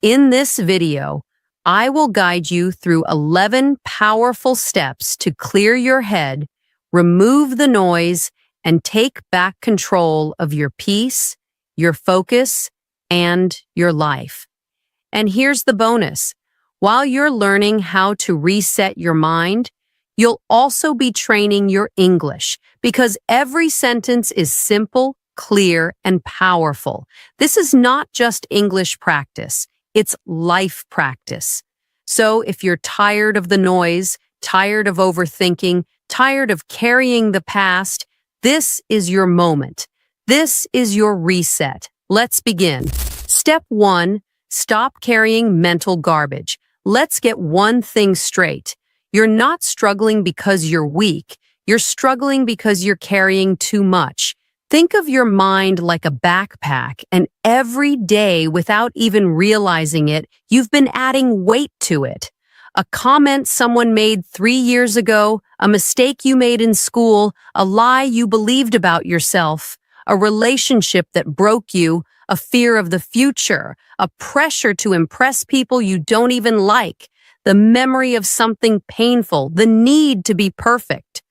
In this video, I will guide you through 11 powerful steps to clear your head, remove the noise, and take back control of your peace, your focus, and your life. And here's the bonus. While you're learning how to reset your mind, you'll also be training your English because every sentence is simple, clear, and powerful. This is not just English practice, it's life practice. So if you're tired of the noise, tired of overthinking, tired of carrying the past, this is your moment. This is your reset. Let's begin. Step 1, stop carrying mental garbage. Let's get one thing straight. You're not struggling because you're weak. You're struggling because you're carrying too much. Think of your mind like a backpack, and every day, without even realizing it, you've been adding weight to it. A comment someone made 3 years ago, a mistake you made in school, a lie you believed about yourself, a relationship that broke you, a fear of the future, a pressure to impress people you don't even like, the memory of something painful, the need to be perfect.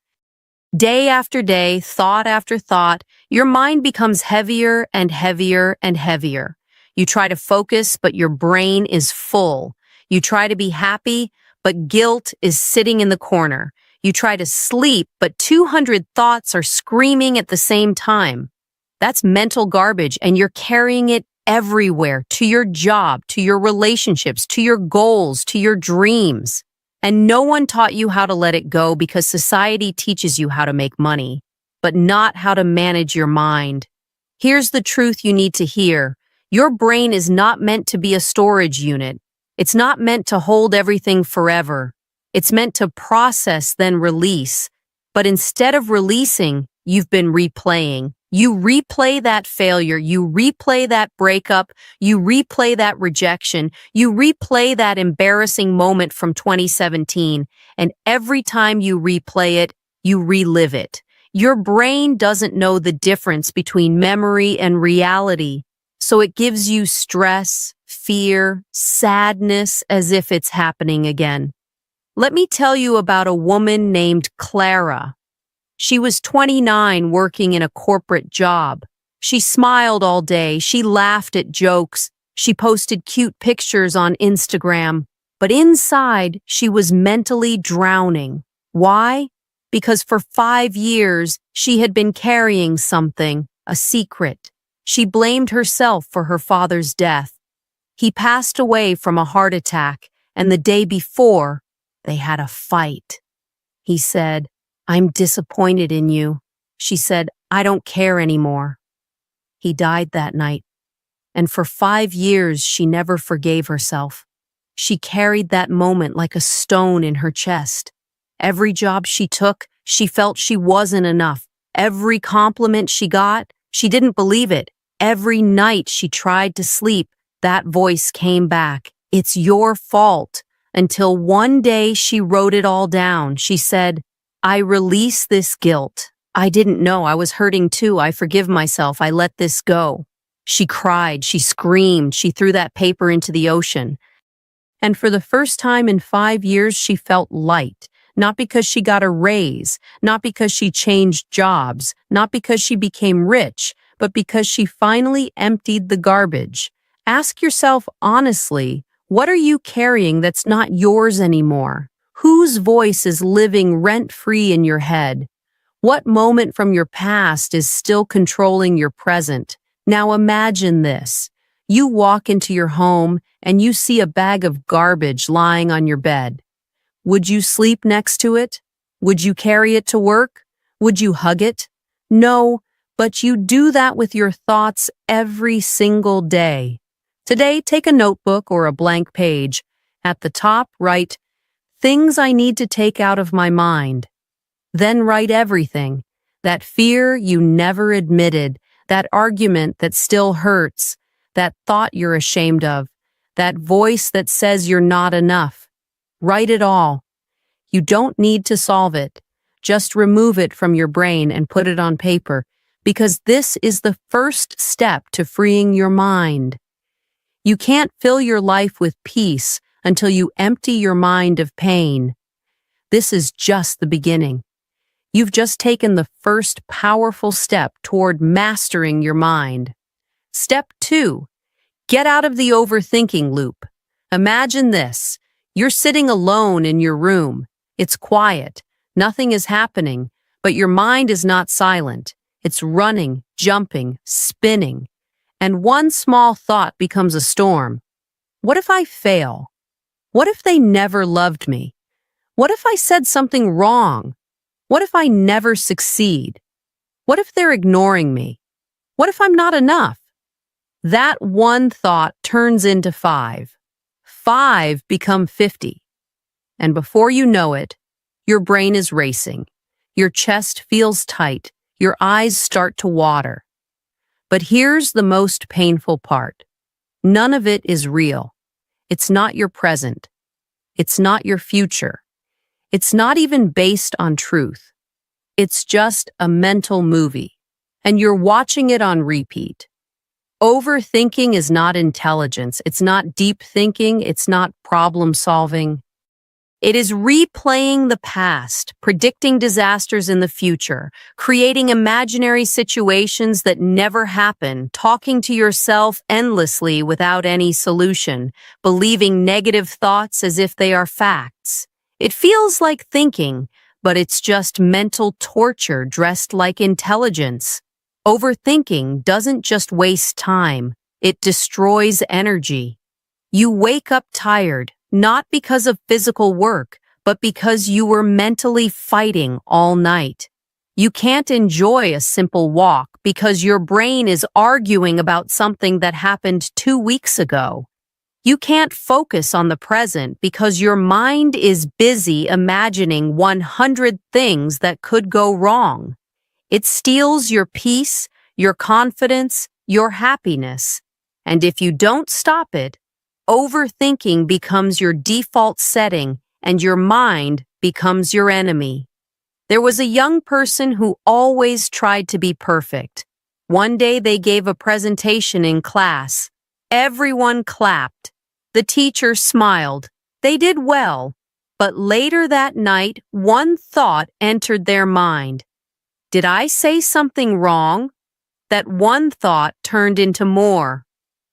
Day after day, thought after thought, your mind becomes heavier and heavier and heavier. You try to focus, but your brain is full. You try to be happy, but guilt is sitting in the corner. You try to sleep, but 200 thoughts are screaming at the same time. That's mental garbage, and you're carrying it everywhere, to your job, to your relationships, to your goals, to your dreams. And no one taught you how to let it go because society teaches you how to make money, but not how to manage your mind. Here's the truth you need to hear. Your brain is not meant to be a storage unit. It's not meant to hold everything forever. It's meant to process, then release. But instead of releasing, you've been replaying. You replay that failure, you replay that breakup, you replay that rejection, you replay that embarrassing moment from 2017, and every time you replay it, you relive it. Your brain doesn't know the difference between memory and reality, so it gives you stress, fear, sadness as if it's happening again. Let me tell you about a woman named Clara. She was 29 working in a corporate job. She smiled all day, she laughed at jokes, she posted cute pictures on Instagram, but inside she was mentally drowning. Why? Because for 5 years she had been carrying something, a secret. She blamed herself for her father's death. He passed away from a heart attack, and the day before, they had a fight. He said, "I'm disappointed in you." She said, "I don't care anymore." He died that night, and for 5 years she never forgave herself. She carried that moment like a stone in her chest. Every job she took, she felt she wasn't enough. Every compliment she got, she didn't believe it. Every night she tried to sleep, that voice came back. "It's your fault." Until one day she wrote it all down. She said, "I release this guilt. I didn't know I was hurting too. I forgive myself. I let this go." She cried, she screamed, she threw that paper into the ocean. And for the first time in 5 years, she felt light. Not because she got a raise, not because she changed jobs, not because she became rich, but because she finally emptied the garbage. Ask yourself honestly, what are you carrying that's not yours anymore? Whose voice is living rent-free in your head? What moment from your past is still controlling your present? Now imagine this. You walk into your home and you see a bag of garbage lying on your bed. Would you sleep next to it? Would you carry it to work? Would you hug it? No, but you do that with your thoughts every single day. Today, take a notebook or a blank page. At the top, write, "Things I need to take out of my mind." Then write everything. That fear you never admitted, that argument that still hurts, that thought you're ashamed of, that voice that says you're not enough. Write it all. You don't need to solve it. Just remove it from your brain and put it on paper, because this is the first step to freeing your mind. You can't fill your life with peace until you empty your mind of pain. This is just the beginning. You've just taken the first powerful step toward mastering your mind. Step 2. Get out of the overthinking loop. Imagine this. You're sitting alone in your room. It's quiet. Nothing is happening, but your mind is not silent. It's running, jumping, spinning. And one small thought becomes a storm. What if I fail? What if they never loved me? What if I said something wrong? What if I never succeed? What if they're ignoring me? What if I'm not enough? That one thought turns into 5. 5 become 50. And before you know it, your brain is racing. Your chest feels tight. Your eyes start to water. But here's the most painful part. None of it is real. It's not your present. It's not your future. It's not even based on truth. It's just a mental movie, and you're watching it on repeat. Overthinking is not intelligence. It's not deep thinking. It's not problem solving. It is replaying the past, predicting disasters in the future, creating imaginary situations that never happen, talking to yourself endlessly without any solution, believing negative thoughts as if they are facts. It feels like thinking, but it's just mental torture dressed like intelligence. Overthinking doesn't just waste time, it destroys energy. You wake up tired, not because of physical work, but because you were mentally fighting all night. You can't enjoy a simple walk because your brain is arguing about something that happened 2 weeks ago. You can't focus on the present because your mind is busy imagining 100 things that could go wrong. It steals your peace, your confidence, your happiness. And if you don't stop it, overthinking becomes your default setting and your mind becomes your enemy. There was a young person who always tried to be perfect. One day they gave a presentation in class. Everyone clapped. The teacher smiled. They did well. But later that night, one thought entered their mind. Did I say something wrong? That one thought turned into more.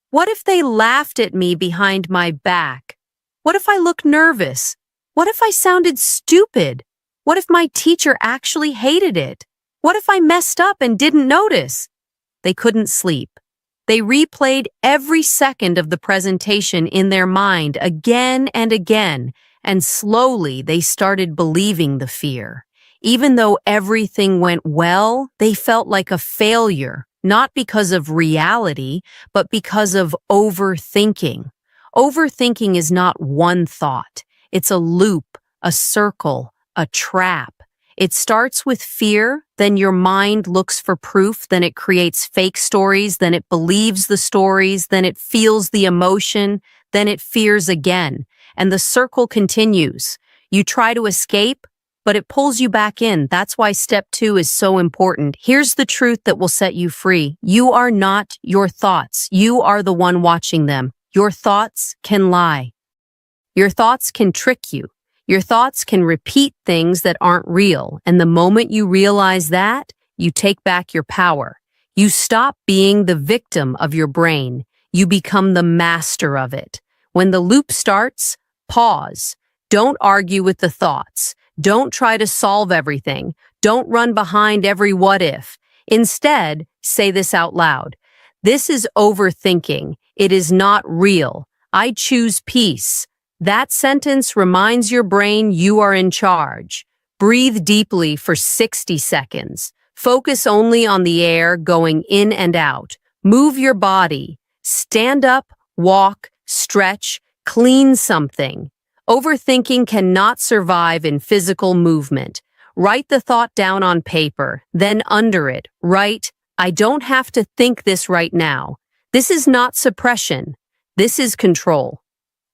What if they laughed at me behind my back? What if I looked nervous? What if I sounded stupid? What if my teacher actually hated it? What if I messed up and didn't notice? They couldn't sleep. They replayed every second of the presentation in their mind again and again, and slowly they started believing the fear. Even though everything went well, they felt like a failure, not because of reality, but because of overthinking. Overthinking is not one thought. It's a loop, a circle, a trap. It starts with fear, then your mind looks for proof, then it creates fake stories, then it believes the stories, then it feels the emotion, then it fears again. And the circle continues. You try to escape, but it pulls you back in. That's why step 2 is so important. Here's the truth that will set you free. You are not your thoughts. You are the one watching them. Your thoughts can lie. Your thoughts can trick you. Your thoughts can repeat things that aren't real. And the moment you realize that, you take back your power. You stop being the victim of your brain. You become the master of it. When the loop starts, pause. Don't argue with the thoughts. Don't try to solve everything. Don't run behind every what if. Instead, say this out loud. This is overthinking. It is not real. I choose peace. That sentence reminds your brain you are in charge. Breathe deeply for 60 seconds. Focus only on the air going in and out. Move your body. Stand up, walk, stretch, clean something. Overthinking cannot survive in physical movement. Write the thought down on paper, then under it, write, I don't have to think this right now. This is not suppression. This is control.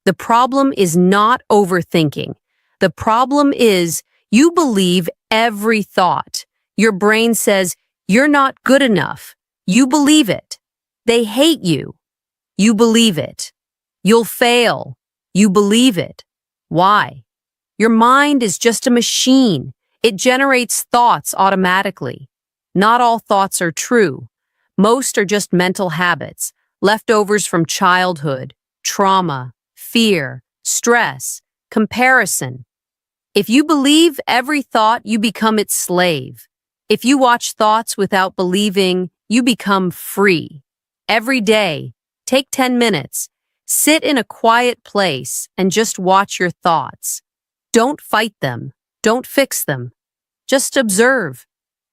The problem is not overthinking. The problem is you believe every thought. Your brain says, you're not good enough. You believe it. They hate you. You believe it. You'll fail. You believe it. Why? Your mind is just a machine. It generates thoughts automatically. Not all thoughts are true. Most are just mental habits, leftovers from childhood, trauma, fear, stress, comparison. If you believe every thought, you become its slave. If you watch thoughts without believing, you become free. Every day, take 10 minutes. Sit in a quiet place and just watch your thoughts. Don't fight them. Don't fix them. Just observe.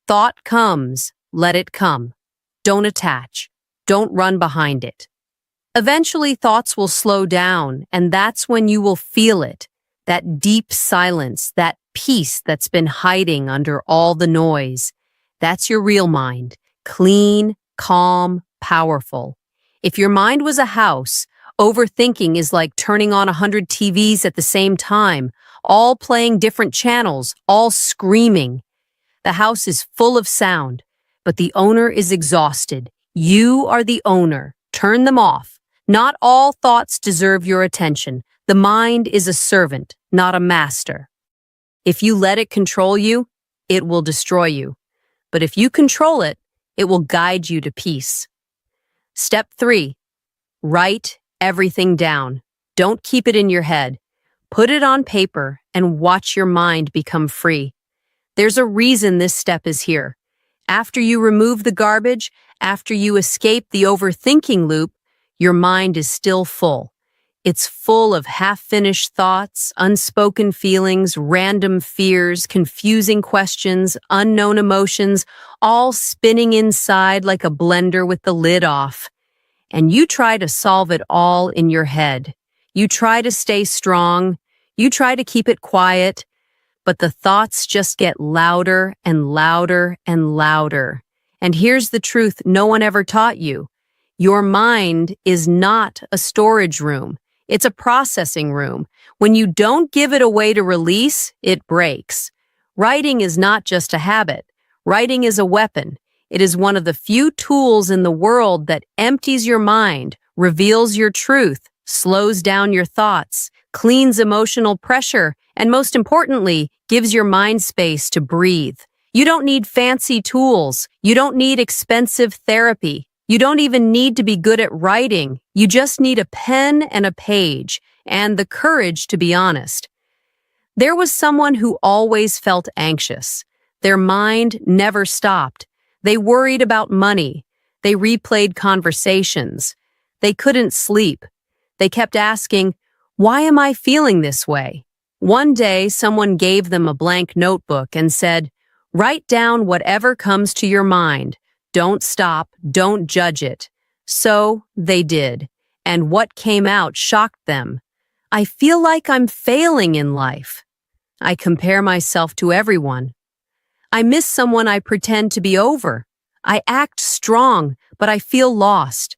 Thought comes, let it come. Don't attach. Don't run behind it. Eventually, thoughts will slow down, and that's when you will feel it. That deep silence, that peace that's been hiding under all the noise. That's your real mind. Clean, calm, powerful. If your mind was a house, overthinking is like turning on 100 TVs at the same time, all playing different channels, all screaming. The house is full of sound, but the owner is exhausted. You are the owner. Turn them off. Not all thoughts deserve your attention. The mind is a servant, not a master. If you let it control you, it will destroy you. But if you control it, it will guide you to peace. Step 3. Write everything down. Don't keep it in your head. Put it on paper and watch your mind become free. There's a reason this step is here. After you remove the garbage, after you escape the overthinking loop, your mind is still full. It's full of half-finished thoughts, unspoken feelings, random fears, confusing questions, unknown emotions, all spinning inside like a blender with the lid off. And you try to solve it all in your head. You try to stay strong. You try to keep it quiet. But the thoughts just get louder and louder and louder. And here's the truth no one ever taught you. Your mind is not a storage room. It's a processing room. When you don't give it a way to release, it breaks. Writing is not just a habit. Writing is a weapon. It is one of the few tools in the world that empties your mind, reveals your truth, slows down your thoughts, cleans emotional pressure, and most importantly, gives your mind space to breathe. You don't need fancy tools. You don't need expensive therapy. You don't even need to be good at writing. You just need a pen and a page, and the courage to be honest. There was someone who always felt anxious. Their mind never stopped. They worried about money. They replayed conversations. They couldn't sleep. They kept asking, "Why am I feeling this way?" One day, someone gave them a blank notebook and said, "Write down whatever comes to your mind. Don't stop, don't judge it." So they did, and what came out shocked them. "I feel like I'm failing in life. I compare myself to everyone. I miss someone I pretend to be over. I act strong, but I feel lost.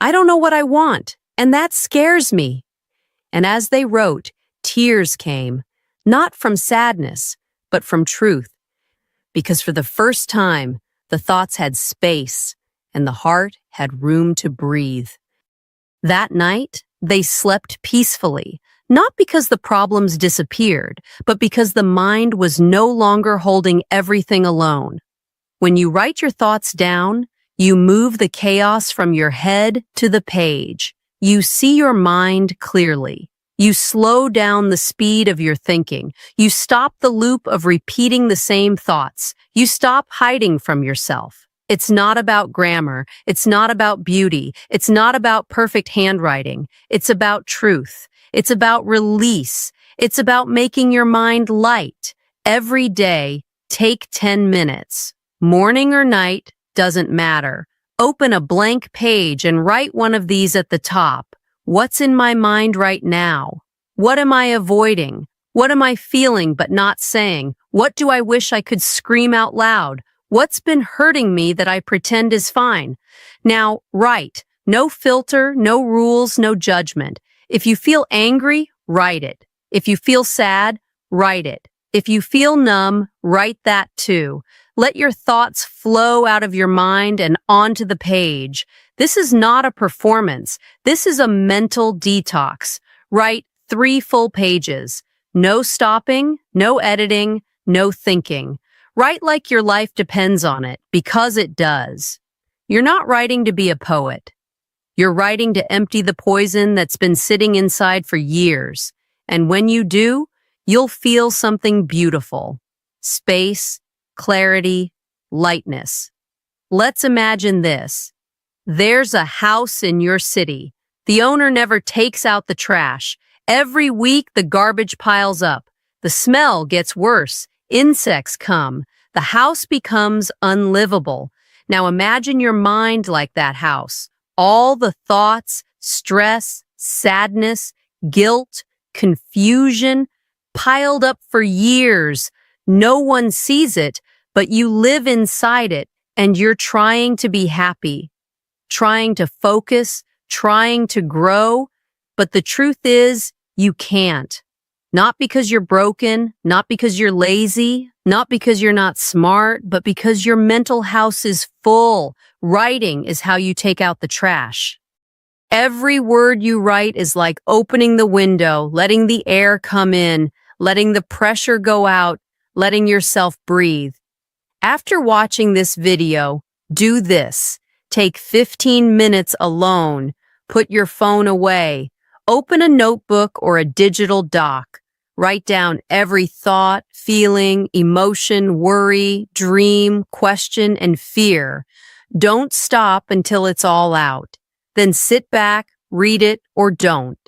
I don't know what I want, and that scares me." And as they wrote, tears came, not from sadness, but from truth. Because for the first time, the thoughts had space, and the heart had room to breathe. That night, they slept peacefully, not because the problems disappeared, but because the mind was no longer holding everything alone. When you write your thoughts down, you move the chaos from your head to the page. You see your mind clearly. You slow down the speed of your thinking. You stop the loop of repeating the same thoughts. You stop hiding from yourself. It's not about grammar. It's not about beauty. It's not about perfect handwriting. It's about truth. It's about release. It's about making your mind light. Every day, take 10 minutes. Morning or night, doesn't matter. Open a blank page and write one of these at the top. What's in my mind right now? What am I avoiding? What am I feeling but not saying? What do I wish I could scream out loud? What's been hurting me that I pretend is fine? Now, write. No filter, no rules, no judgment. If you feel angry, write it. If you feel sad, write it. If you feel numb, write that too. Let your thoughts flow out of your mind and onto the page. This is not a performance. This is a mental detox. Write 3 full pages. No stopping, no editing, no thinking. Write like your life depends on it, because it does. You're not writing to be a poet. You're writing to empty the poison that's been sitting inside for years. And when you do, you'll feel something beautiful. Space, clarity, lightness. Let's imagine this. There's a house in your city. The owner never takes out the trash. Every week, the garbage piles up. The smell gets worse. Insects come. The house becomes unlivable. Now imagine your mind like that house. All the thoughts, stress, sadness, guilt, confusion, piled up for years. No one sees it, but you live inside it, and you're trying to be happy, trying to focus, trying to grow. But the truth is, you can't. Not because you're broken, not because you're lazy, not because you're not smart, but because your mental house is full. Writing is how you take out the trash. Every word you write is like opening the window, letting the air come in, letting the pressure go out, letting yourself breathe. After watching this video, do this. Take 15 minutes alone. Put your phone away. Open a notebook or a digital doc. Write down every thought, feeling, emotion, worry, dream, question, and fear. Don't stop until it's all out. Then sit back, read it, or don't.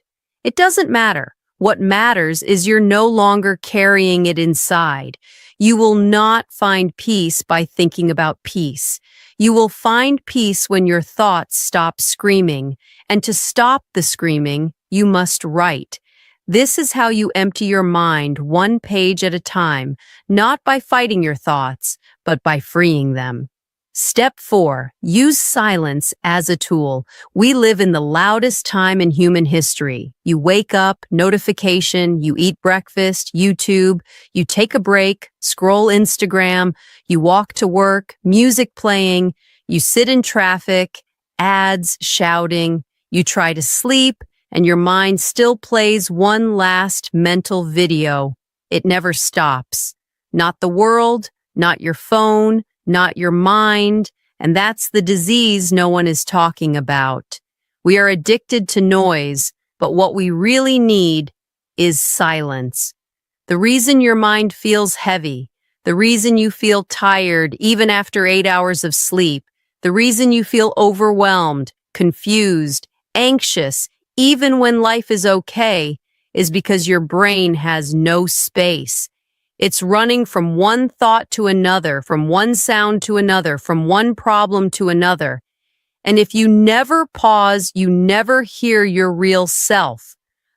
It doesn't matter. What matters is you're no longer carrying it inside. You will not find peace by thinking about peace. You will find peace when your thoughts stop screaming. And to stop the screaming, you must write. This is how you empty your mind 1 page at a time, not by fighting your thoughts, but by freeing them. Step 4, use silence as a tool. We live in the loudest time in human history. You wake up, notification, you eat breakfast, YouTube, you take a break, scroll Instagram, you walk to work, music playing, you sit in traffic, ads shouting, you try to sleep, and your mind still plays one last mental video. It never stops. Not the world, not your phone, not your mind, and that's the disease no one is talking about. We are addicted to noise, but what we really need is silence. The reason your mind feels heavy, the reason you feel tired even after 8 hours of sleep, the reason you feel overwhelmed, confused, anxious, even when life is okay, is because your brain has no space. It's running from one thought to another, from one sound to another, from one problem to another. And if you never pause, you never hear your real self.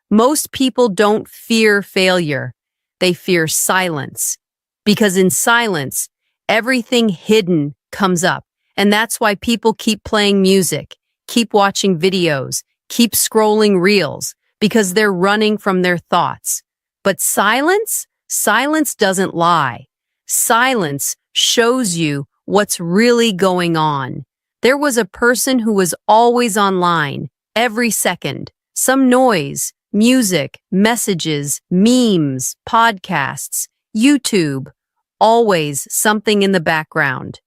Most people don't fear failure. They fear silence. Because in silence, everything hidden comes up. And that's why people keep playing music, keep watching videos, keep scrolling reels, because they're running from their thoughts. But silence? Silence doesn't lie. Silence shows you what's really going on. There was a person who was always online, every second. Some noise, music, messages, memes, podcasts, YouTube, always something in the background.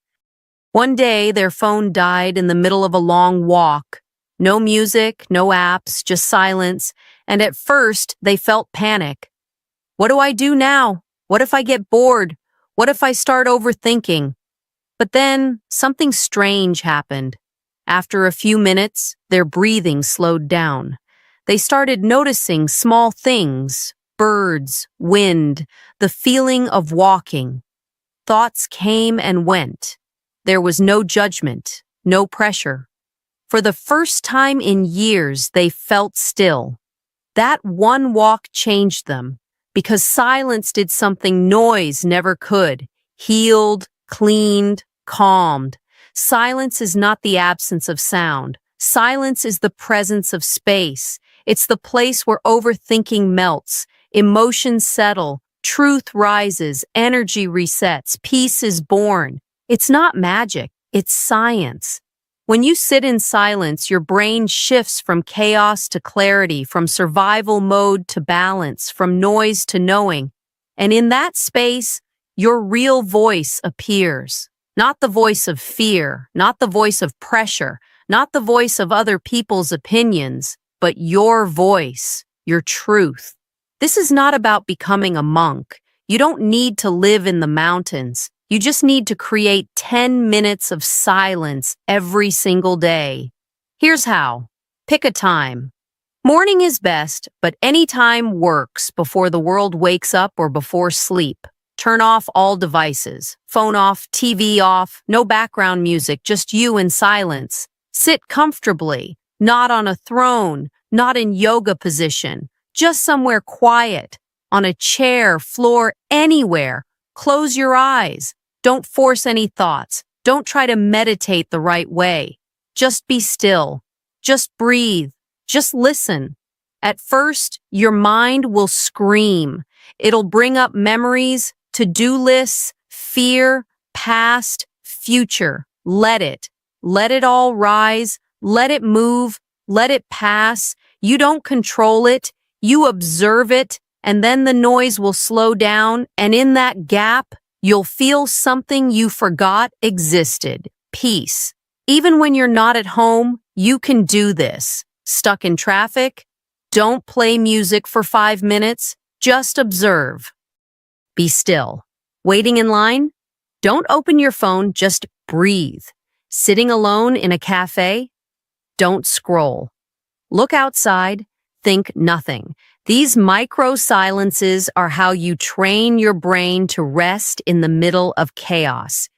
One day, their phone died in the middle of a long walk. No music, no apps, just silence, and at first, they felt panic. What do I do now? What if I get bored? What if I start overthinking? But then something strange happened. After a few minutes, their breathing slowed down. They started noticing small things, birds, wind, the feeling of walking. Thoughts came and went. There was no judgment, no pressure. For the first time in years, they felt still. That one walk changed them. Because silence did something noise never could. Healed, cleaned, calmed. Silence is not the absence of sound. Silence is the presence of space. It's the place where overthinking melts, emotions settle, Truth rises, energy resets, peace is born. It's not magic, it's science. When you sit in silence, your brain shifts from chaos to clarity, from survival mode to balance, from noise to knowing. And in that space, your real voice appears. Not the voice of fear, not the voice of pressure, not the voice of other people's opinions, but your voice, your truth. This is not about becoming a monk. You don't need to live in the mountains. You just need to create 10 minutes of silence every single day. Here's how. Pick a time. Morning is best, but any time works before the world wakes up or before sleep. Turn off all devices. Phone off, TV off, no background music, just you in silence. Sit comfortably, not on a throne, not in yoga position, just somewhere quiet, on a chair, floor, anywhere. Close your eyes. Don't force any thoughts. Don't try to meditate the right way. Just be still. Just breathe. Just listen. At first, your mind will scream. It'll bring up memories, to-do lists, fear, past, future. Let it. Let it all rise. Let it move. Let it pass. You don't control it. You observe it, and then the noise will slow down, and in that gap, you'll feel something you forgot existed. Peace. Even when you're not at home, you can do this. Stuck in traffic? Don't play music for 5 minutes. Just observe. Be still. Waiting in line? Don't open your phone, just breathe. Sitting alone in a cafe? Don't scroll. Look outside, think nothing. These micro-silences are how you train your brain to rest in the middle of chaos.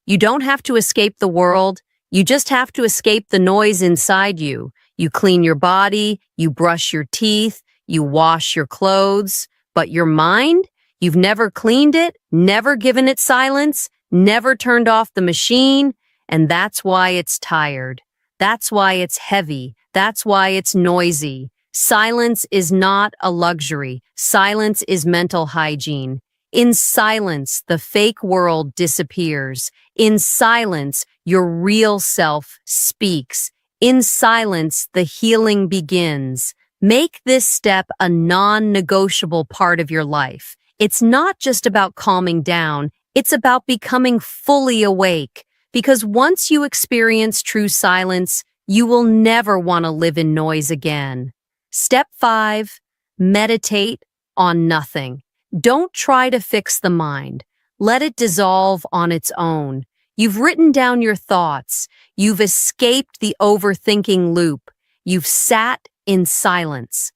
You don't have to escape the world, you just have to escape the noise inside you. You clean your body, you brush your teeth, you wash your clothes, but your mind? You've never cleaned it, never given it silence, never turned off the machine, and that's why it's tired. That's why it's heavy. That's why it's noisy. Silence is not a luxury. Silence is mental hygiene. In silence, the fake world disappears. In silence, your real self speaks. In silence, the healing begins. Make this step a non-negotiable part of your life. It's not just about calming down, it's about becoming fully awake. Because once you experience true silence, you will never want to live in noise again. Step 5, meditate on nothing. Don't try to fix the mind. Let it dissolve on its own. You've written down your thoughts. You've escaped the overthinking loop. You've sat in silence.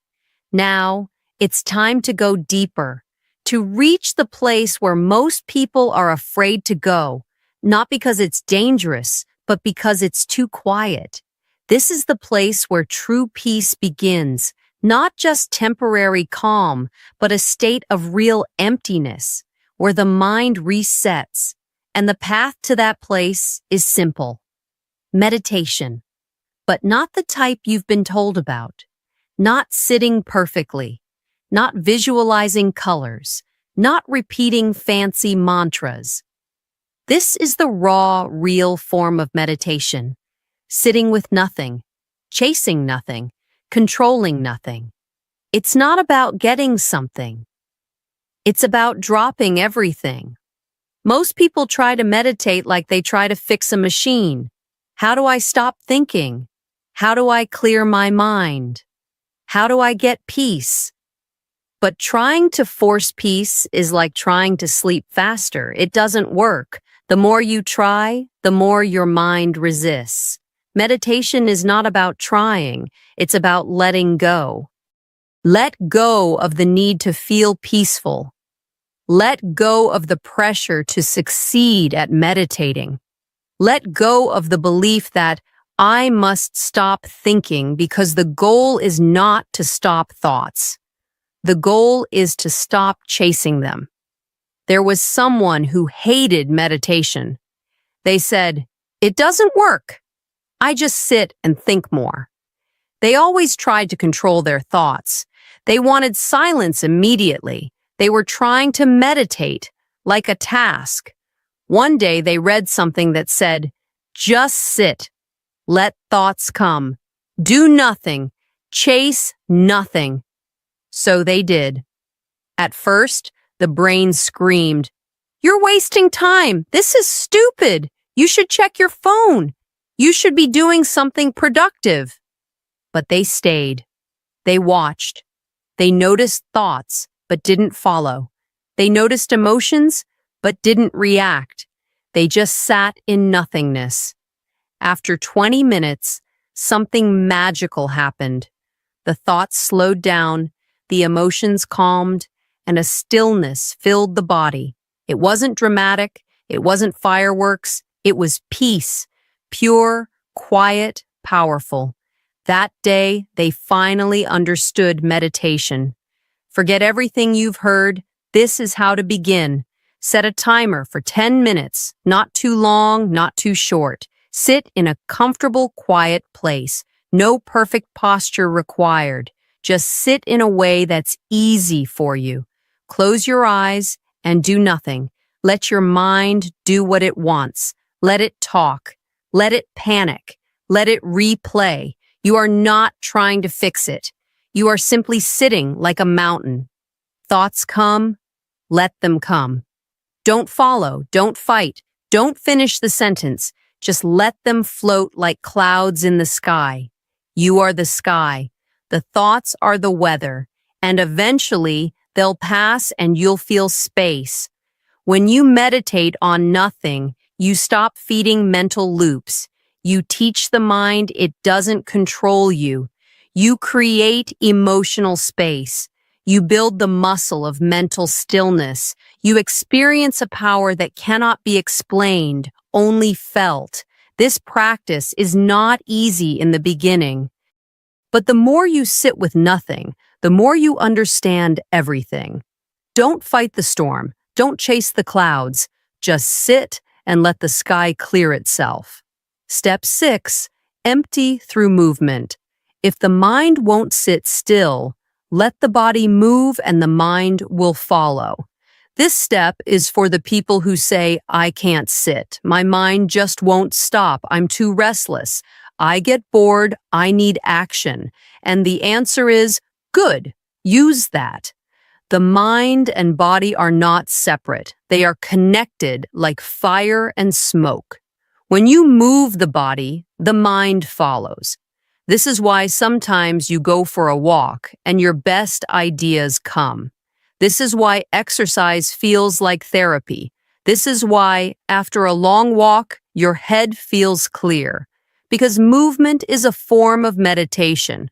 Now, it's time to go deeper, to reach the place where most people are afraid to go, not because it's dangerous, but because it's too quiet. This is the place where true peace begins, not just temporary calm, but a state of real emptiness, where the mind resets. And the path to that place is simple. Meditation. But not the type you've been told about. Not sitting perfectly. Not visualizing colors. Not repeating fancy mantras. This is the raw, real form of meditation. Sitting with nothing, chasing nothing, controlling nothing. It's not about getting something. It's about dropping everything. Most people try to meditate like they try to fix a machine. How do I stop thinking? How do I clear my mind? How do I get peace? But trying to force peace is like trying to sleep faster. It doesn't work. The more you try, the more your mind resists. Meditation is not about trying, it's about letting go. Let go of the need to feel peaceful. Let go of the pressure to succeed at meditating. Let go of the belief that I must stop thinking because the goal is not to stop thoughts. The goal is to stop chasing them. There was someone who hated meditation. They said, "It doesn't work. I just sit and think more." They always tried to control their thoughts. They wanted silence immediately. They were trying to meditate, like a task. One day they read something that said, "Just sit, let thoughts come, do nothing, chase nothing." So they did. At first, the brain screamed, "You're wasting time. This is stupid. You should check your phone. You should be doing something productive." But they stayed. They watched. They noticed thoughts, but didn't follow. They noticed emotions, but didn't react. They just sat in nothingness. After 20 minutes, something magical happened. The thoughts slowed down, the emotions calmed, and a stillness filled the body. It wasn't dramatic, it wasn't fireworks, it was peace, pure, quiet, powerful. That day, they finally understood meditation. Forget everything you've heard. This is how to begin. Set a timer for 10 minutes, not too long, not too short. Sit in a comfortable, quiet place. No perfect posture required. Just sit in a way that's easy for you. Close your eyes and do nothing. Let your mind do what it wants. Let it talk. Let it panic. Let it replay. You are not trying to fix it. You are simply sitting like a mountain. Thoughts come, let them come. Don't follow, don't fight, don't finish the sentence. Just let them float like clouds in the sky. You are the sky. The thoughts are the weather. And eventually, they'll pass and you'll feel space. When you meditate on nothing, you stop feeding mental loops. You teach the mind it doesn't control you. You create emotional space. You build the muscle of mental stillness. You experience a power that cannot be explained, only felt. This practice is not easy in the beginning. But the more you sit with nothing, the more you understand everything. Don't fight the storm. Don't chase the clouds. Just sit and let the sky clear itself. Step 6, empty through movement. If the mind won't sit still, let the body move and the mind will follow. This step is for the people who say, "I can't sit. My mind just won't stop. I'm too restless. I get bored. I need action." And the answer is, good. Use that. The mind and body are not separate. They are connected like fire and smoke. When you move the body, the mind follows. This is why sometimes you go for a walk and your best ideas come. This is why exercise feels like therapy. This is why, after a long walk, your head feels clear. Because movement is a form of meditation.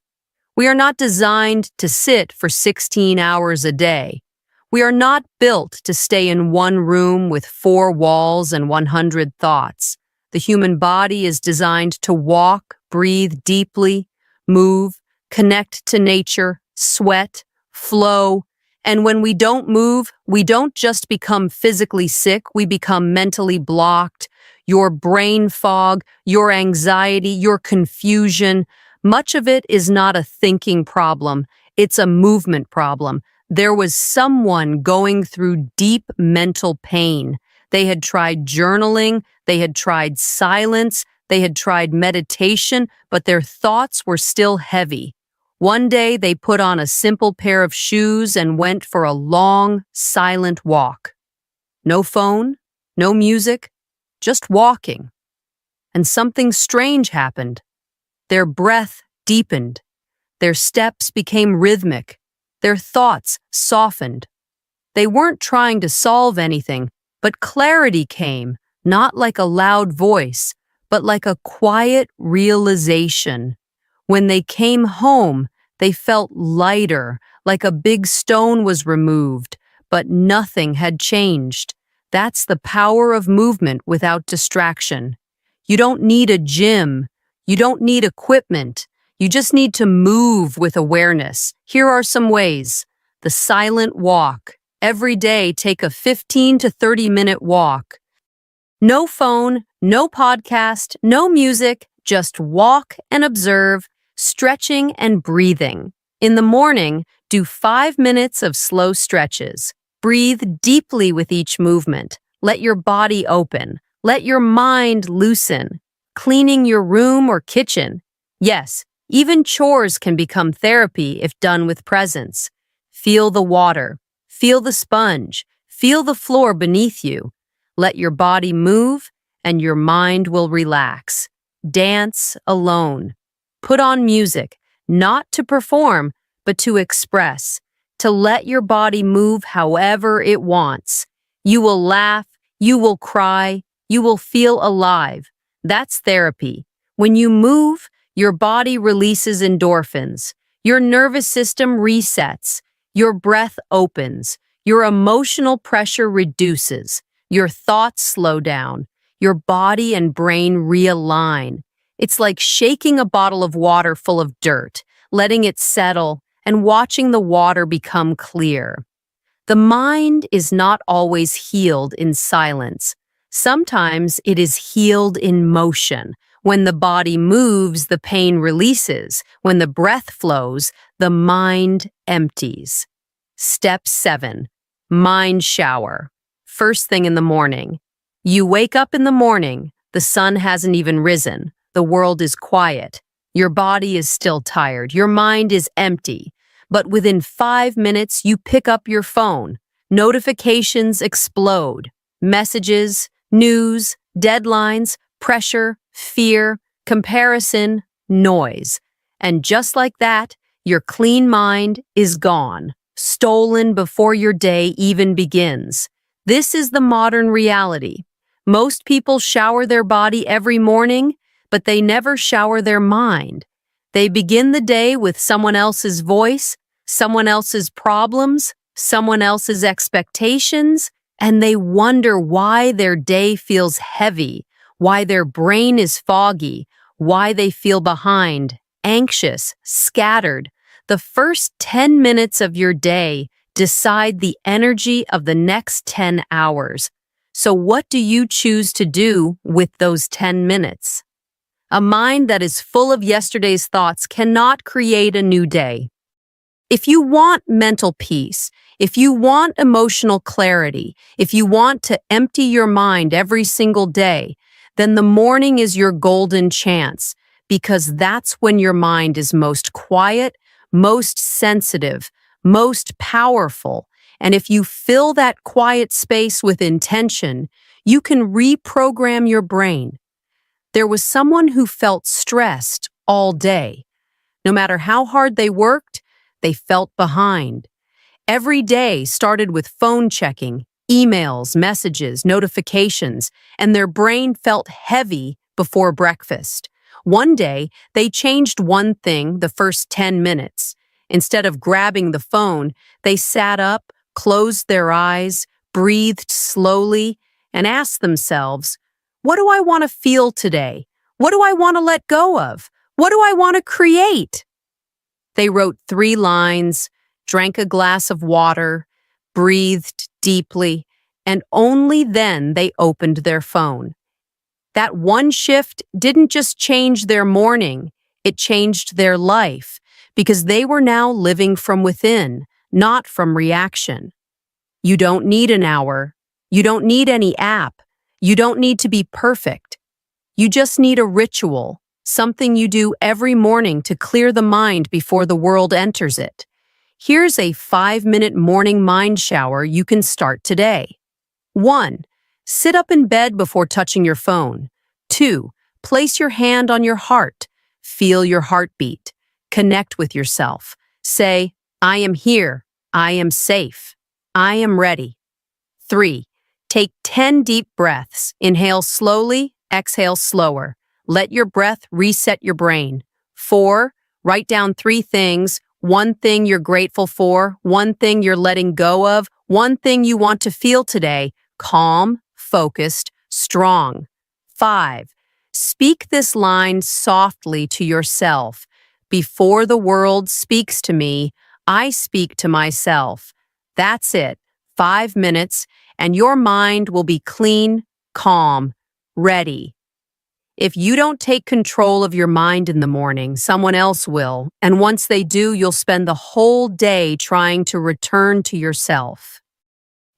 We are not designed to sit for 16 hours a day. We are not built to stay in one room with 4 walls and 100 thoughts. The human body is designed to walk, breathe deeply, move, connect to nature, sweat, flow. And when we don't move, we don't just become physically sick, we become mentally blocked. Your brain fog, your anxiety, your confusion, much of it is not a thinking problem, it's a movement problem. There was someone going through deep mental pain. They had tried journaling, they had tried silence, they had tried meditation, but their thoughts were still heavy. One day they put on a simple pair of shoes and went for a long, silent walk. No phone, no music, just walking. And something strange happened. Their breath deepened. Their steps became rhythmic. Their thoughts softened. They weren't trying to solve anything, but clarity came, not like a loud voice, but like a quiet realization. When they came home, they felt lighter, like a big stone was removed, but nothing had changed. That's the power of movement without distraction. You don't need a gym. You don't need equipment. You just need to move with awareness. Here are some ways. The silent walk. Every day, take a 15 to 30-minute walk. No phone, no podcast, no music, just walk and observe, stretching and breathing. In the morning, do 5 minutes of slow stretches. Breathe deeply with each movement. Let your body open. Let your mind loosen. Cleaning your room or kitchen. Yes, even chores can become therapy if done with presence. Feel the water. Feel the sponge. Feel the floor beneath you. Let your body move and your mind will relax. Dance alone. Put on music, not to perform, but to express, to let your body move however it wants. You will laugh, you will cry, you will feel alive. That's therapy. When you move, your body releases endorphins. Your nervous system resets. Your breath opens. Your emotional pressure reduces. Your thoughts slow down. Your body and brain realign. It's like shaking a bottle of water full of dirt, letting it settle, and watching the water become clear. The mind is not always healed in silence. Sometimes it is healed in motion. When the body moves, the pain releases. When the breath flows, the mind empties. Step 7. Mind shower. First thing in the morning. You wake up in the morning. The sun hasn't even risen. The world is quiet. Your body is still tired. Your mind is empty. But within 5 minutes, you pick up your phone. Notifications explode. Messages, news, deadlines, pressure, fear, comparison, noise. And just like that, your clean mind is gone, stolen before your day even begins. This is the modern reality. Most people shower their body every morning, but they never shower their mind. They begin the day with someone else's voice, someone else's problems, someone else's expectations, and they wonder why their day feels heavy, why their brain is foggy, why they feel behind, anxious, scattered. The first 10 minutes of your day decide the energy of the next 10 hours. So what do you choose to do with those 10 minutes? A mind that is full of yesterday's thoughts cannot create a new day. If you want mental peace, if you want emotional clarity, if you want to empty your mind every single day, then the morning is your golden chance, because that's when your mind is most quiet, most sensitive, most powerful. And if you fill that quiet space with intention, you can reprogram your brain. There was someone who felt stressed all day. No matter how hard they worked, they felt behind. Every day started with phone checking, emails, messages, notifications, and their brain felt heavy before breakfast. One day, they changed one thing the first 10 minutes. Instead of grabbing the phone, they sat up, closed their eyes, breathed slowly, and asked themselves, what do I want to feel today? What do I want to let go of? What do I want to create? They wrote 3 lines, drank a glass of water, breathed deeply, and only then they opened their phone. That one shift didn't just change their morning, it changed their life, because they were now living from within, not from reaction. You don't need an hour. You don't need any app. You don't need to be perfect. You just need a ritual, something you do every morning to clear the mind before the world enters it. Here's a 5-minute morning mind shower you can start today. 1. Sit up in bed before touching your phone. 2. Place your hand on your heart. Feel your heartbeat. Connect with yourself. Say, I am here. I am safe. I am ready. 3. Take 10 deep breaths. Inhale slowly, exhale slower. Let your breath reset your brain. 4. Write down 3 things. 1 thing you're grateful for, 1 thing you're letting go of, 1 thing you want to feel today. Calm, focused, strong. 5. Speak this line softly to yourself. Before the world speaks to me, I speak to myself. That's it. 5 minutes, and your mind will be clean, calm, ready. If you don't take control of your mind in the morning, someone else will, and once they do, you'll spend the whole day trying to return to yourself.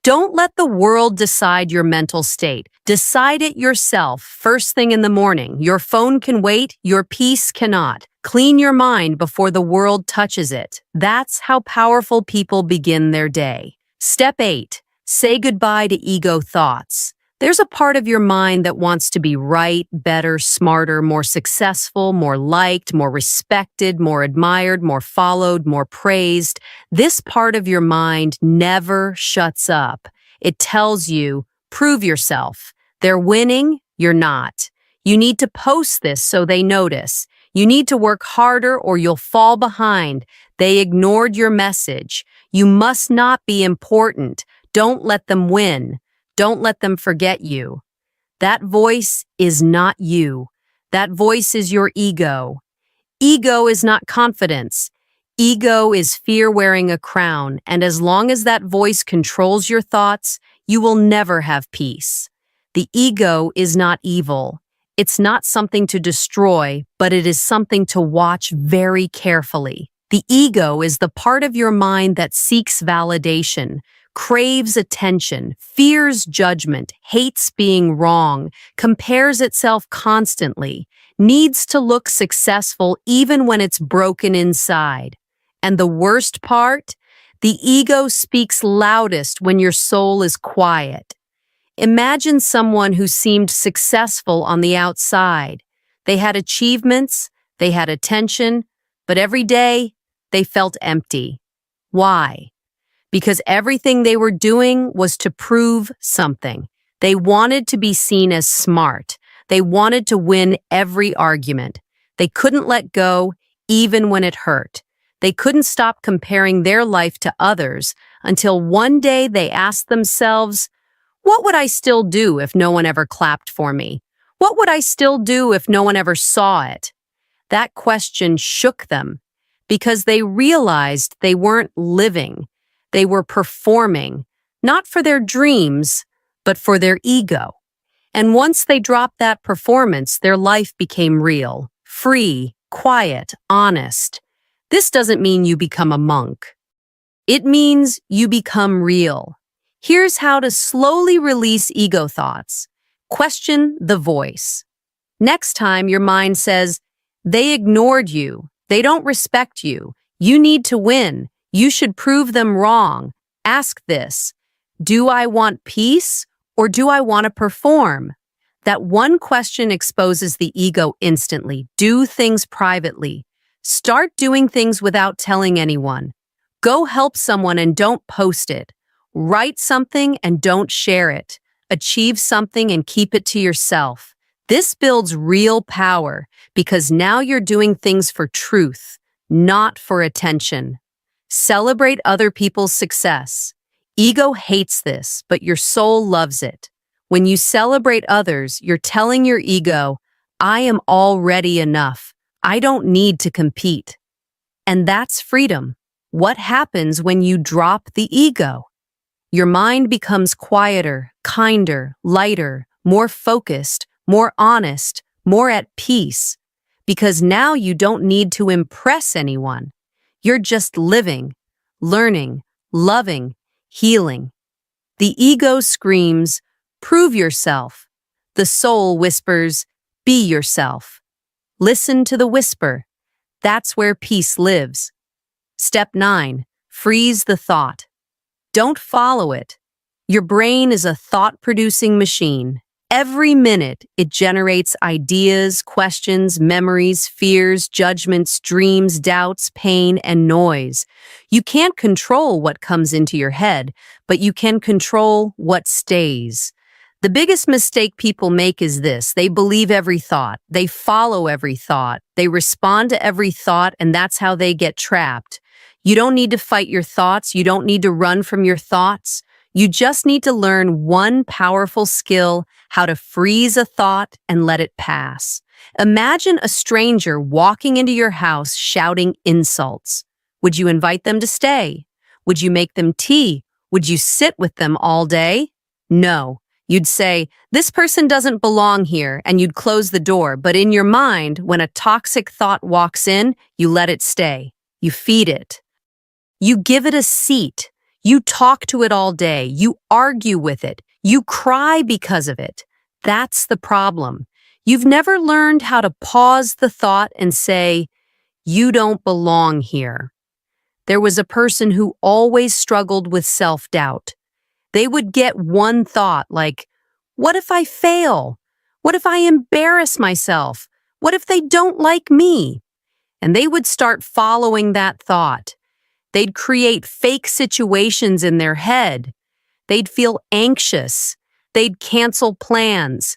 Don't let the world decide your mental state. Decide it yourself first thing in the morning. Your phone can wait, your peace cannot. Clean your mind before the world touches it. That's how powerful people begin their day. Step 8. Say goodbye to ego thoughts. There's a part of your mind that wants to be right, better, smarter, more successful, more liked, more respected, more admired, more followed, more praised. This part of your mind never shuts up. It tells you, prove yourself. They're winning, you're not. You need to post this so they notice. You need to work harder or you'll fall behind. They ignored your message. You must not be important. Don't let them win. Don't let them forget you. That voice is not you. That voice is your ego. Ego is not confidence. Ego is fear wearing a crown, and as long as that voice controls your thoughts, you will never have peace. The ego is not evil. It's not something to destroy, but it is something to watch very carefully. The ego is the part of your mind that seeks validation, craves attention, fears judgment, hates being wrong, compares itself constantly, needs to look successful even when it's broken inside. And the worst part? The ego speaks loudest when your soul is quiet. Imagine someone who seemed successful on the outside. They had achievements, they had attention, but every day they felt empty. Why? Because everything they were doing was to prove something. They wanted to be seen as smart. They wanted to win every argument. They couldn't let go, even when it hurt. They couldn't stop comparing their life to others until one day they asked themselves, what would I still do if no one ever clapped for me? What would I still do if no one ever saw it? That question shook them because they realized they weren't living. They were performing, not for their dreams, but for their ego. And once they dropped that performance, their life became real, free, quiet, honest. This doesn't mean you become a monk. It means you become real. Here's how to slowly release ego thoughts. Question the voice. Next time your mind says, they ignored you, they don't respect you, you need to win, you should prove them wrong. Ask this, do I want peace or do I want to perform? That one question exposes the ego instantly. Do things privately. Start doing things without telling anyone. Go help someone and don't post it. Write something and don't share it. Achieve something and keep it to yourself. This builds real power because now you're doing things for truth, not for attention. Celebrate other people's success. Ego hates this, but your soul loves it. When you celebrate others, you're telling your ego, I am already enough. I don't need to compete. And that's freedom. What happens when you drop the ego? Your mind becomes quieter, kinder, lighter, more focused, more honest, more at peace. Because now you don't need to impress anyone. You're just living, learning, loving, healing. The ego screams, prove yourself. The soul whispers, be yourself. Listen to the whisper. That's where peace lives. Step 9. Freeze the thought. Don't follow it. Your brain is a thought-producing machine. Every minute, it generates ideas, questions, memories, fears, judgments, dreams, doubts, pain, and noise. You can't control what comes into your head, but you can control what stays. The biggest mistake people make is this. They believe every thought. They follow every thought. They respond to every thought, and that's how they get trapped. You don't need to fight your thoughts. You don't need to run from your thoughts. You just need to learn one powerful skill, how to freeze a thought and let it pass. Imagine a stranger walking into your house shouting insults. Would you invite them to stay? Would you make them tea? Would you sit with them all day? No. You'd say, this person doesn't belong here, and you'd close the door. But in your mind, when a toxic thought walks in, you let it stay. You feed it. You give it a seat. You talk to it all day. You argue with it. You cry because of it. That's the problem. You've never learned how to pause the thought and say, "You don't belong here." There was a person who always struggled with self-doubt. They would get one thought like, "What if I fail? What if I embarrass myself? What if they don't like me?" And they would start following that thought. They'd create fake situations in their head. They'd feel anxious. They'd cancel plans.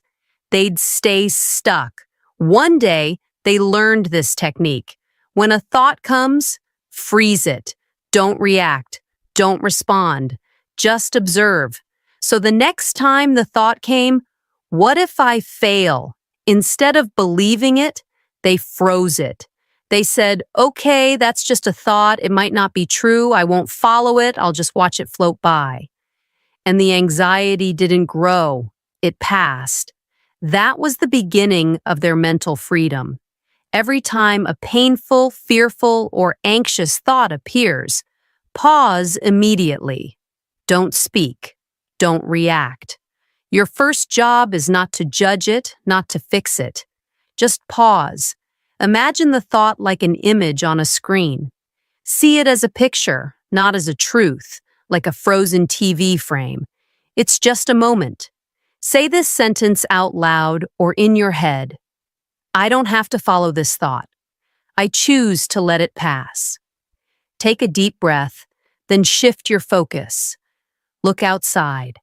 They'd stay stuck. One day, they learned this technique. When a thought comes, freeze it. Don't react. Don't respond. Just observe. So the next time the thought came, "What if I fail?" Instead of believing it, they froze it. They said, "Okay, that's just a thought. It might not be true. I won't follow it. I'll just watch it float by." And the anxiety didn't grow. It passed. That was the beginning of their mental freedom. Every time a painful, fearful, or anxious thought appears, pause immediately. Don't speak. Don't react. Your first job is not to judge it, not to fix it. Just pause. Imagine the thought like an image on a screen. See it as a picture, not as a truth, like a frozen TV frame. It's just a moment. Say this sentence out loud or in your head. "I don't have to follow this thought. I choose to let it pass." Take a deep breath, then shift your focus. Look outside.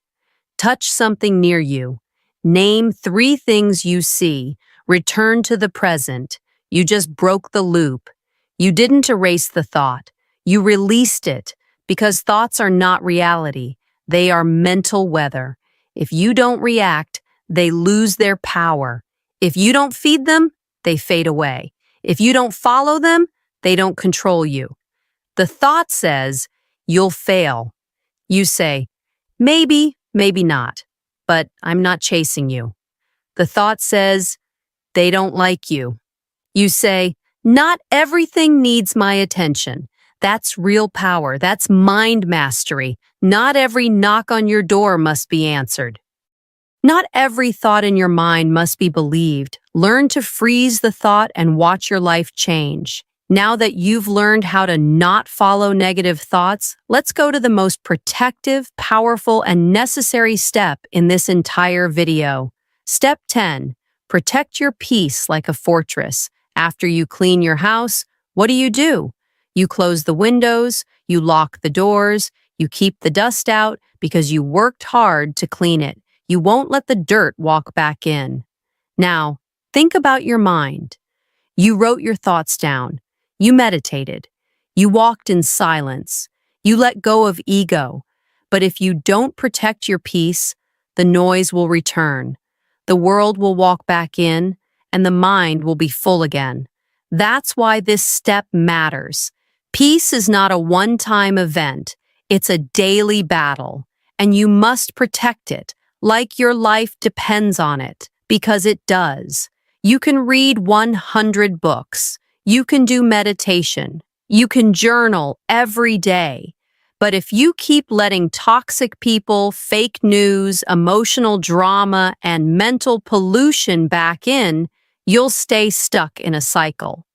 Touch something near you. Name 3 things you see. Return to the present. You just broke the loop. You didn't erase the thought. You released it, because thoughts are not reality. They are mental weather. If you don't react, they lose their power. If you don't feed them, they fade away. If you don't follow them, they don't control you. The thought says, "You'll fail." You say, "Maybe, maybe not, but I'm not chasing you." The thought says, "They don't like you." You say, "Not everything needs my attention." That's real power. That's mind mastery. Not every knock on your door must be answered. Not every thought in your mind must be believed. Learn to freeze the thought and watch your life change. Now that you've learned how to not follow negative thoughts, let's go to the most protective, powerful, and necessary step in this entire video. Step 10. Protect your peace like a fortress. After you clean your house, what do? You close the windows, you lock the doors, you keep the dust out because you worked hard to clean it. You won't let the dirt walk back in. Now, think about your mind. You wrote your thoughts down. You meditated. You walked in silence. You let go of ego. But if you don't protect your peace, the noise will return. The world will walk back in, and the mind will be full again. That's why this step matters. Peace is not a one-time event. It's a daily battle, and you must protect it, like your life depends on it, because it does. You can read 100 books. You can do meditation. You can journal every day. But if you keep letting toxic people, fake news, emotional drama, and mental pollution back in, you'll stay stuck in a cycle.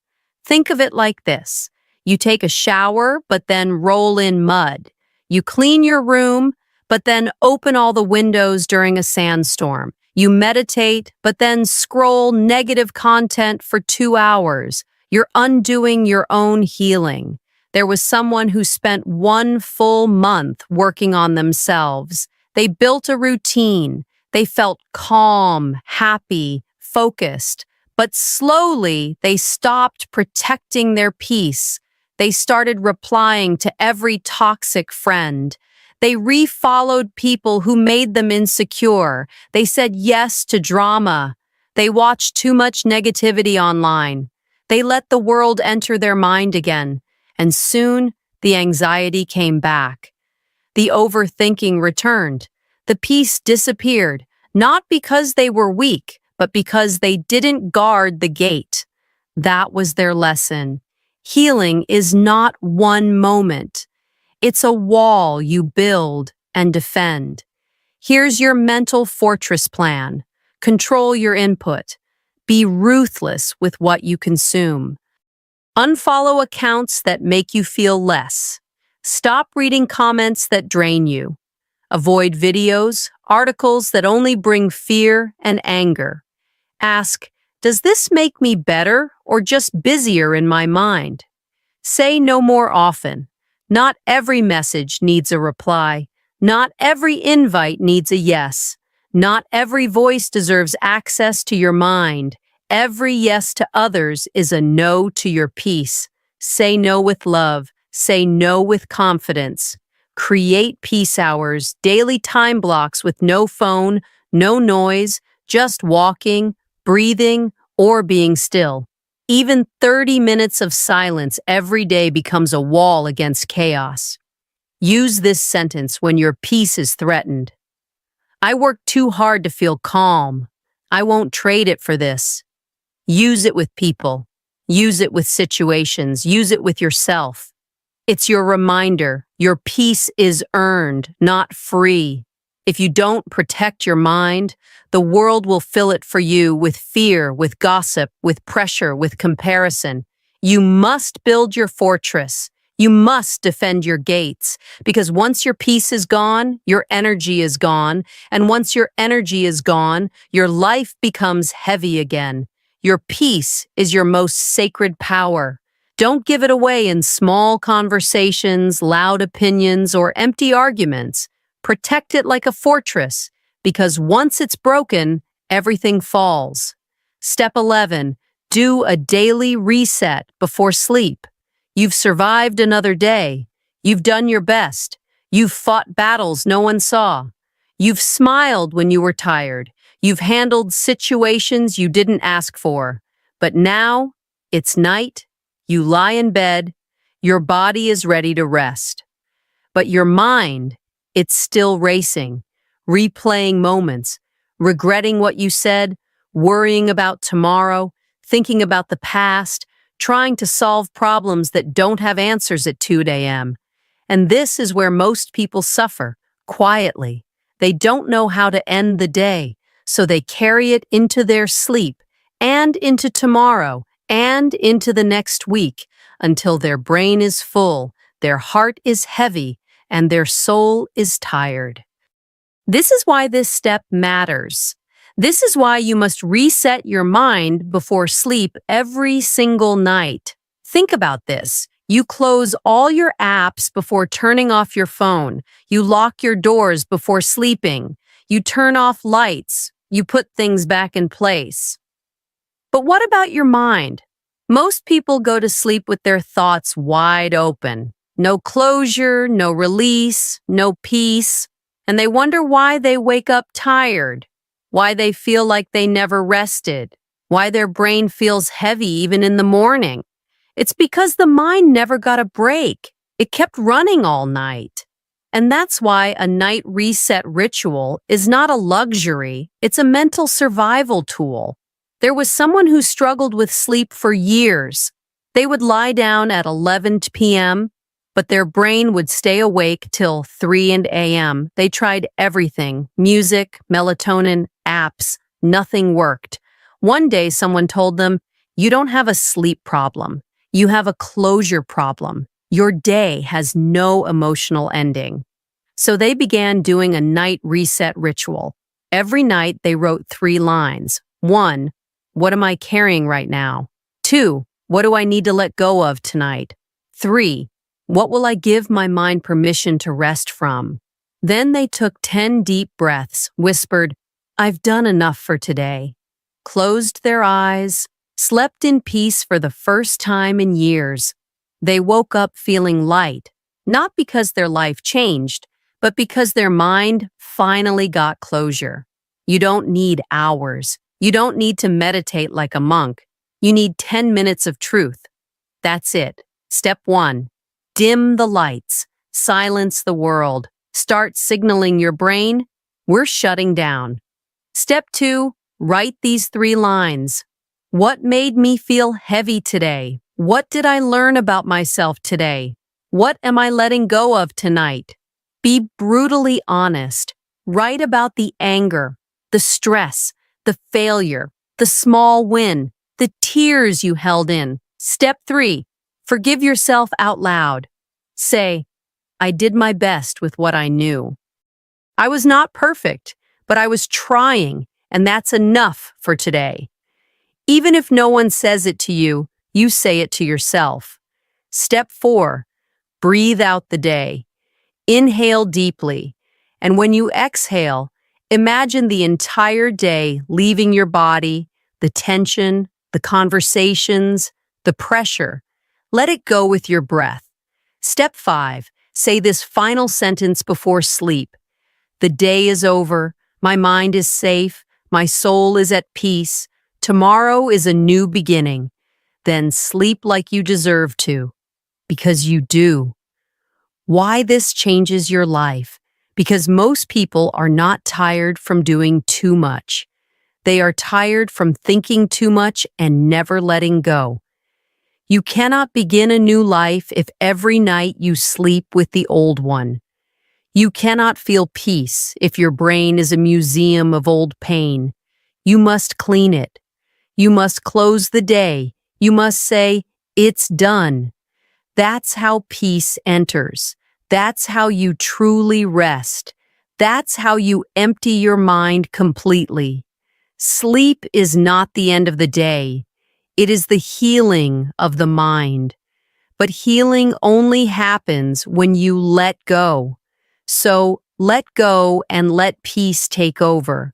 Think of it like this. You take a shower, but then roll in mud. You clean your room, but then open all the windows during a sandstorm. You meditate, but then scroll negative content for 2 hours. You're undoing your own healing. There was someone who spent 1 full month working on themselves. They built a routine. They felt calm, happy, focused. But slowly, they stopped protecting their peace. They started replying to every toxic friend. They refollowed people who made them insecure. They said yes to drama. They watched too much negativity online. They let the world enter their mind again. And soon, the anxiety came back. The overthinking returned. The peace disappeared, not because they were weak, but because they didn't guard the gate. That was their lesson. Healing is not one moment. It's a wall you build and defend. Here's your mental fortress plan. Control your input. Be ruthless with what you consume. Unfollow accounts that make you feel less. Stop reading comments that drain you. Avoid videos, articles that only bring fear and anger. Ask, does this make me better or just busier in my mind? Say no more often. Not every message needs a reply. Not every invite needs a yes. Not every voice deserves access to your mind. Every yes to others is a no to your peace. Say no with love. Say no with confidence. Create peace hours, daily time blocks with no phone, no noise, just walking, breathing, or being still. Even 30 minutes of silence every day becomes a wall against chaos. Use this sentence when your peace is threatened. I work too hard to feel calm. I won't trade it for this. Use it with people. Use it with situations. Use it with yourself. It's your reminder. Your peace is earned, not free. If you don't protect your mind, the world will fill it for you with fear, with gossip, with pressure, with comparison. You must build your fortress. You must defend your gates, because once your peace is gone, your energy is gone, and once your energy is gone, your life becomes heavy again. Your peace is your most sacred power. Don't give it away in small conversations, loud opinions, or empty arguments. Protect it like a fortress, because once it's broken, everything falls. Step 11, do a daily reset before sleep. You've survived another day. You've done your best. You've fought battles no one saw. You've smiled when you were tired. You've handled situations you didn't ask for. But now, it's night, you lie in bed, your body is ready to rest. But your mind, it's still racing, replaying moments, regretting what you said, worrying about tomorrow, thinking about the past, trying to solve problems that don't have answers at 2 a.m. And this is where most people suffer, quietly. They don't know how to end the day, so they carry it into their sleep, and into tomorrow, and into the next week, until their brain is full, their heart is heavy, and their soul is tired. This is why this step matters. This is why you must reset your mind before sleep every single night. Think about this. You close all your apps before turning off your phone. You lock your doors before sleeping. You turn off lights. You put things back in place. But what about your mind? Most people go to sleep with their thoughts wide open. No closure, no release, no peace. And they wonder why they wake up tired, why they feel like they never rested, why their brain feels heavy even in the morning. It's because the mind never got a break. It kept running all night. And that's why a night reset ritual is not a luxury, it's a mental survival tool. There was someone who struggled with sleep for years. They would lie down at 11 p.m., but their brain would stay awake till 3 a.m. They tried everything, music, melatonin, apps. Nothing worked. One day someone told them, "You don't have a sleep problem. You have a closure problem. Your day has no emotional ending." So they began doing a night reset ritual. Every night they wrote 3 lines. 1, what am I carrying right now? 2, what do I need to let go of tonight? 3, what will I give my mind permission to rest from? Then they took 10 deep breaths, whispered, "I've done enough for today," closed their eyes, slept in peace for the first time in years. They woke up feeling light, not because their life changed, but because their mind finally got closure. You don't need hours. You don't need to meditate like a monk. You need 10 minutes of truth. That's it. Step 1. Dim the lights. Silence the world. Start signaling your brain, we're shutting down. Step 2. Write these 3 lines. What made me feel heavy today? What did I learn about myself today? What am I letting go of tonight? Be brutally honest. Write about the anger, the stress, the failure, the small win, the tears you held in. Step 3. Forgive yourself out loud. Say, I did my best with what I knew. I was not perfect, but I was trying, and that's enough for today. Even if no one says it to you, you say it to yourself. Step 4. Breathe out the day. Inhale deeply, and when you exhale, imagine the entire day leaving your body, the tension, the conversations, the pressure. Let it go with your breath. Step 5. Say this final sentence before sleep. The day is over, my mind is safe, my soul is at peace. Tomorrow is a new beginning. Then sleep like you deserve to, because you do. Why this changes your life? Because most people are not tired from doing too much. They are tired from thinking too much and never letting go. You cannot begin a new life if every night you sleep with the old one. You cannot feel peace if your brain is a museum of old pain. You must clean it. You must close the day. You must say, it's done. That's how peace enters. That's how you truly rest. That's how you empty your mind completely. Sleep is not the end of the day. It is the healing of the mind. But healing only happens when you let go. So let go and let peace take over.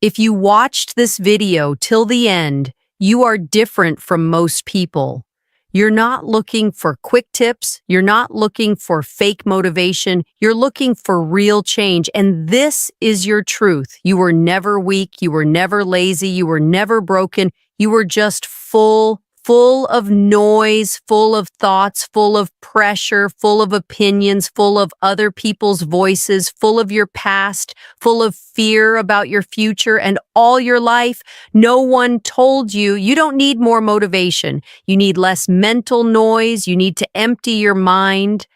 If you watched this video till the end, you are different from most people. You're not looking for quick tips. You're not looking for fake motivation. You're looking for real change. And this is your truth. You were never weak. You were never lazy. You were never broken. You were just full of noise, full of thoughts, full of pressure, full of opinions, full of other people's voices, full of your past, full of fear about your future, and all your life, no one told you you don't need more motivation. You need less mental noise. You need to empty your mind.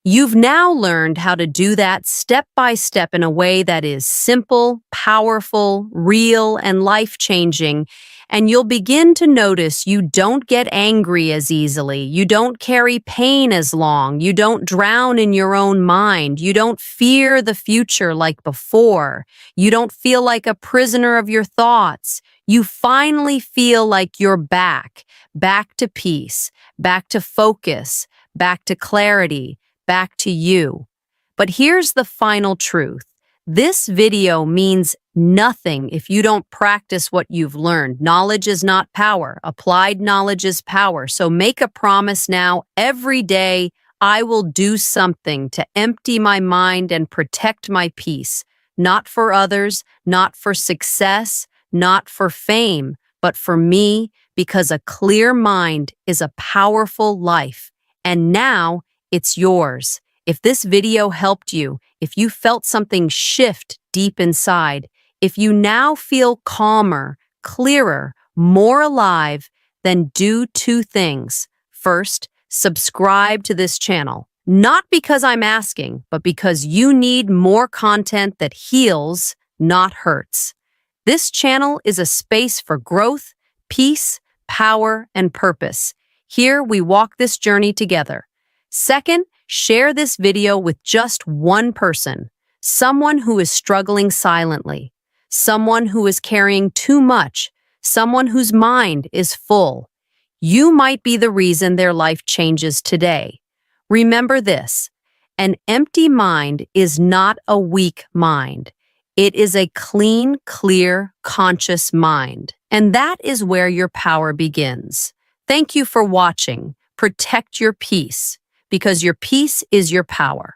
You've now learned how to do that step by step in a way that is simple, powerful, real, and life-changing. And you'll begin to notice you don't get angry as easily. You don't carry pain as long. You don't drown in your own mind. You don't fear the future like before. You don't feel like a prisoner of your thoughts. You finally feel like you're back to peace, back to focus, back to clarity, back to you. But here's the final truth. This video means nothing if you don't practice what you've learned. Knowledge is not power. Applied knowledge is power. So make a promise now. Every day, I will do something to empty my mind and protect my peace. Not for others, not for success, not for fame, but for me, because a clear mind is a powerful life. And now, it's yours. If this video helped you, if you felt something shift deep inside, if you now feel calmer, clearer, more alive, then do 2 things. First, subscribe to this channel. Not because I'm asking, but because you need more content that heals, not hurts. This channel is a space for growth, peace, power, and purpose. Here we walk this journey together. Second, share this video with just one person, someone who is struggling silently, someone who is carrying too much, someone whose mind is full. You might be the reason their life changes today. Remember this, an empty mind is not a weak mind. It is a clean, clear, conscious mind. And that is where your power begins. Thank you for watching. Protect your peace, because your peace is your power.